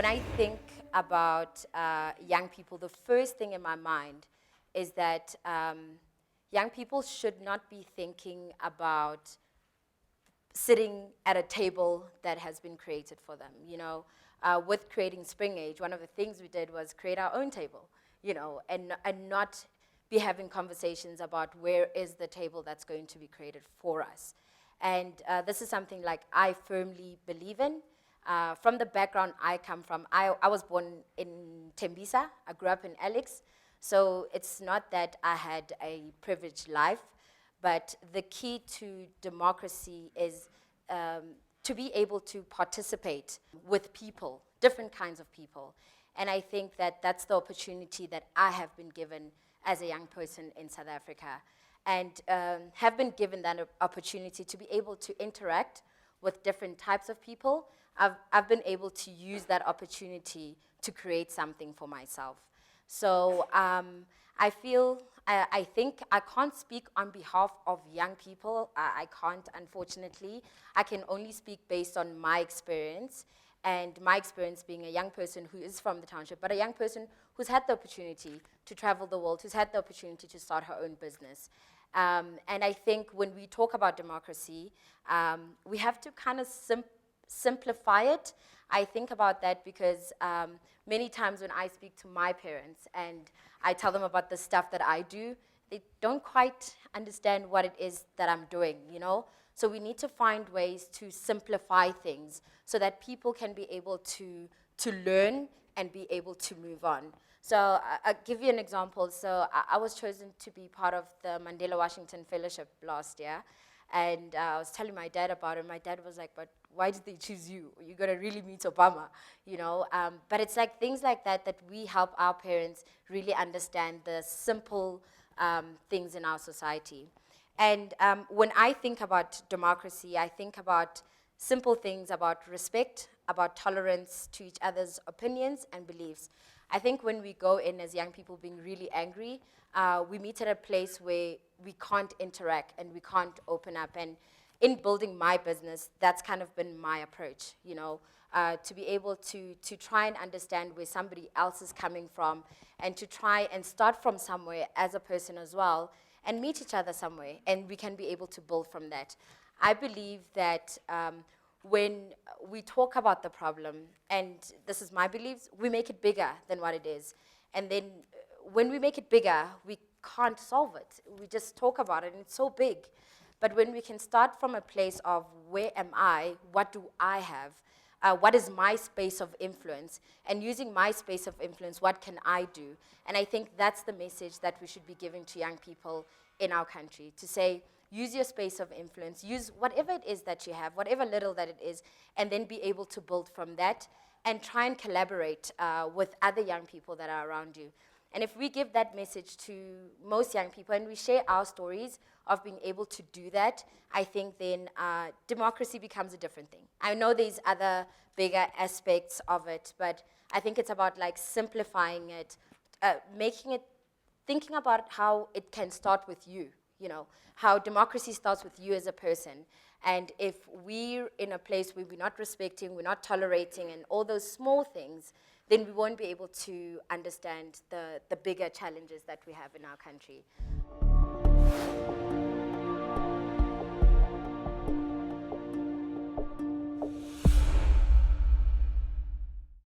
When I think about young people, the first thing in my mind is that young people should not be thinking about sitting at a table that has been created for them. You know, with creating SpringAGE, one of the things we did was create our own table, you know, and not be having conversations about where is the table that's going to be created for us. And this is something like I firmly believe in. From the background I come from, I was born in Tembisa. I grew up in Alex. So it's not that I had a privileged life, but the key to democracy is to be able to participate with people, different kinds of people. And I think that that's the opportunity that I have been given as a young person in South Africa, and have been given that opportunity to be able to interact with different types of people. I've been able to use that opportunity to create something for myself. So I think I can't speak on behalf of young people. I can't, unfortunately. I can only speak based on my experience, and my experience being a young person who is from the township, but a young person who's had the opportunity to travel the world, who's had the opportunity to start her own business. And I think when we talk about democracy, we have to kind of simplify it. I think about that because many times when I speak to my parents and I tell them about the stuff that I do, they don't quite understand what it is that I'm doing, you know? So we need to find ways to simplify things so that people can be able to learn and be able to move on. So I'll give you an example. So I was chosen to be part of the Mandela Washington Fellowship last year. And I was telling my dad about it. My dad was like, but why did they choose you? You're going to really meet Obama, you know? But it's like things like that that we help our parents really understand the simple things in our society. And when I think about democracy, I think about simple things about respect, about tolerance to each other's opinions and beliefs. I think when we go in as young people being really angry, we meet at a place where we can't interact and we can't open up. And in building my business, that's kind of been my approach, you know, to be able to try and understand where somebody else is coming from and to try and start from somewhere as a person as well and meet each other somewhere, and we can be able to build from that. I believe that when we talk about the problem, and this is my beliefs, we make it bigger than what it is. And then when we make it bigger, we can't solve it. We just talk about it, and it's so big. But when we can start from a place of where am I, what do I have, what is my space of influence, and using my space of influence, what can I do? And I think that's the message that we should be giving to young people in our country, to say, use your space of influence, use whatever it is that you have, whatever little that it is, and then be able to build from that and try and collaborate with other young people that are around you. And if we give that message to most young people and we share our stories of being able to do that, I think then democracy becomes a different thing. I know there's other bigger aspects of it, but I think it's about like simplifying it, making it, thinking about how it can start with you, you know, how democracy starts with you as a person. And if we're in a place where we're not respecting, we're not tolerating, and all those small things, then we won't be able to understand the bigger challenges that we have in our country.